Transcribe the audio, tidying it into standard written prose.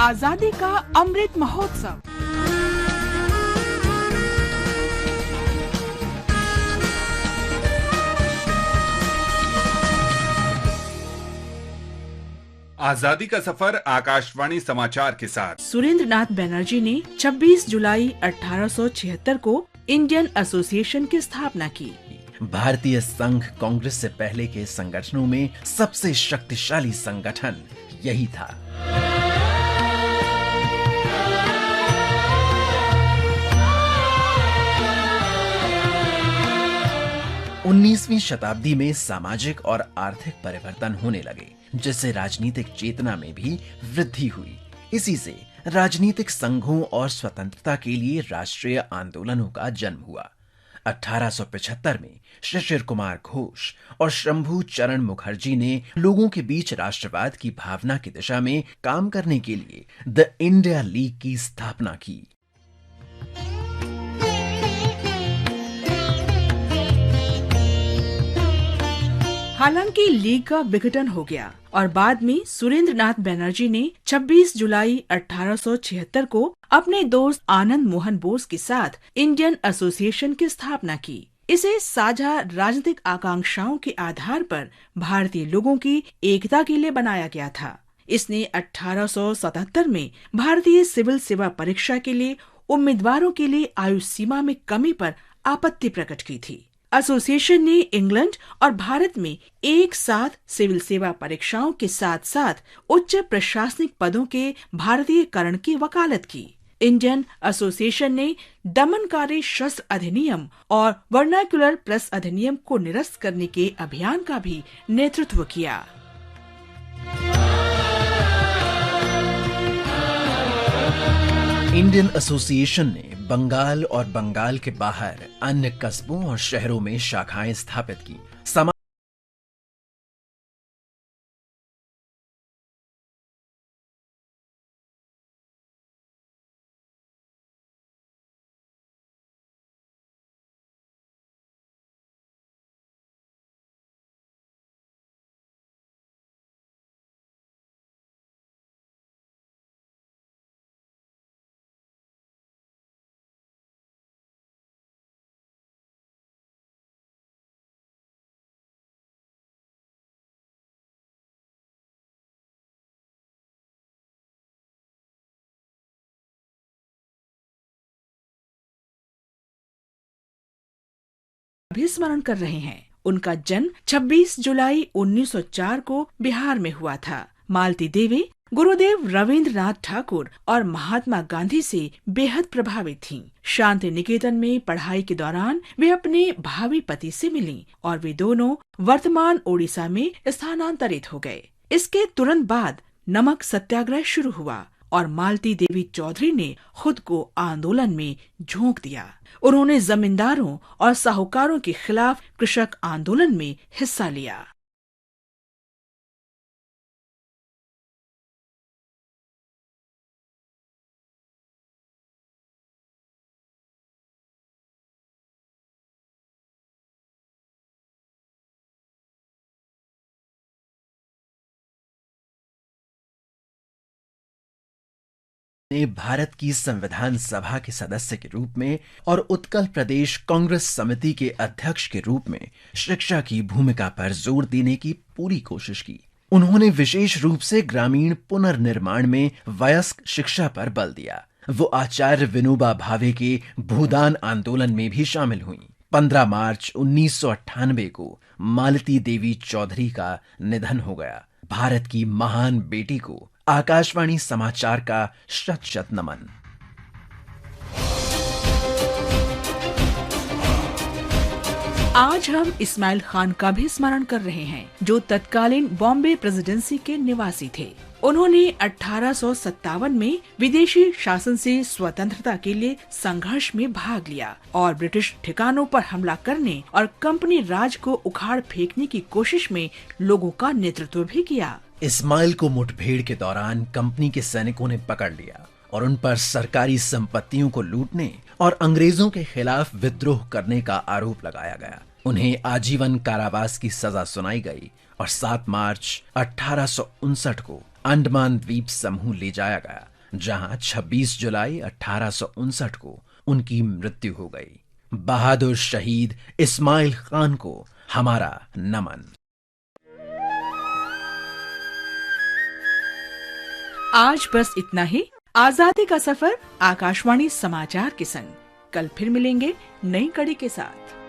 आजादी का अमृत महोत्सव। आजादी का सफर आकाशवाणी समाचार के साथ। सुरेंद्र नाथ बनर्जी ने 26 जुलाई 1876 को इंडियन एसोसिएशन की स्थापना की। भारतीय संघ कांग्रेस से पहले के संगठनों में सबसे शक्तिशाली संगठन यही था। 19वीं शताब्दी में सामाजिक और आर्थिक परिवर्तन होने लगे, जिससे राजनीतिक चेतना में भी वृद्धि हुई। इसी से राजनीतिक संघों और स्वतंत्रता के लिए राष्ट्रीय आंदोलनों का जन्म हुआ। 1875 में शिशिर कुमार घोष और शंभू चरण मुखर्जी ने लोगों के बीच राष्ट्रवाद की भावना की दिशा में काम करने के लिए द इंडिया लीग की स्थापना की। हालांकि लीग का विघटन हो गया और बाद में सुरेंद्र नाथ बनर्जी ने 26 जुलाई 1876 को अपने दोस्त आनंद मोहन बोस के साथ इंडियन एसोसिएशन की स्थापना की। इसे साझा राजनीतिक आकांक्षाओं के आधार पर भारतीय लोगों की एकता के लिए बनाया गया था। इसने 1877 में भारतीय सिविल सेवा परीक्षा के लिए उम्मीदवारों के लिए आयु सीमा में कमी पर आपत्ति प्रकट की थी। एसोसिएशन ने इंग्लैंड और भारत में एक साथ सिविल सेवा परीक्षाओं के साथ साथ उच्च प्रशासनिक पदों के भारतीयकरण की वकालत की। इंडियन एसोसिएशन ने दमनकारी शस्त्र अधिनियम और वर्नाक्युलर प्रेस अधिनियम को निरस्त करने के अभियान का भी नेतृत्व किया। इंडियन एसोसिएशन ने बंगाल और बंगाल के बाहर अन्य कस्बों और शहरों में शाखाएं स्थापित की। भी स्मरण कर रहे हैं। उनका जन्म 26 जुलाई 1904 को बिहार में हुआ था। मालती देवी गुरुदेव रविंद्रनाथ ठाकुर और महात्मा गांधी से बेहद प्रभावित थीं। शांति निकेतन में पढ़ाई के दौरान वे अपने भावी पति से मिलीं और वे दोनों वर्तमान ओडिशा में स्थानांतरित हो गए। इसके तुरंत बाद नमक सत्याग्रह शुरू हुआ और मालती देवी चौधरी ने खुद को आंदोलन में झोंक दिया। उन्होंने जमींदारों और साहूकारों के खिलाफ कृषक आंदोलन में हिस्सा लिया। ने भारत की संविधान सभा के सदस्य के रूप में और उत्कल प्रदेश कांग्रेस समिति के अध्यक्ष के रूप में शिक्षा की भूमिका पर जोर देने की पूरी कोशिश की। उन्होंने विशेष रूप से ग्रामीण पुनर्निर्माण में वयस्क शिक्षा पर बल दिया। वो आचार्य विनोबा भावे के भूदान आंदोलन में भी शामिल हुई। 15 मार्च 1998 को मालती देवी चौधरी का निधन हो गया। भारत की महान बेटी को आकाशवाणी समाचार का शत शत नमन। आज हम इस्माइल खान का भी स्मरण कर रहे हैं, जो तत्कालीन बॉम्बे प्रेसिडेंसी के निवासी थे। उन्होंने 1857 में विदेशी शासन से स्वतंत्रता के लिए संघर्ष में भाग लिया और ब्रिटिश ठिकानों पर हमला करने और कंपनी राज को उखाड़ फेंकने की कोशिश में लोगों का नेतृत्व भी किया। इस्माइल को मुठभेड़ के दौरान कंपनी के सैनिकों ने पकड़ लिया और उन पर सरकारी संपत्तियों को लूटने और अंग्रेजों के खिलाफ विद्रोह करने का आरोप लगाया गया। उन्हें आजीवन कारावास की सजा सुनाई गई और 7 मार्च 1859 को अंडमान द्वीप समूह ले जाया गया, जहां 26 जुलाई 1859 को उनकी मृत्यु हो गई। बहादुर शहीद इस्माइल खान को हमारा नमन। आज बस इतना ही। आजादी का सफर आकाशवाणी समाचार के संग कल फिर मिलेंगे नई कड़ी के साथ।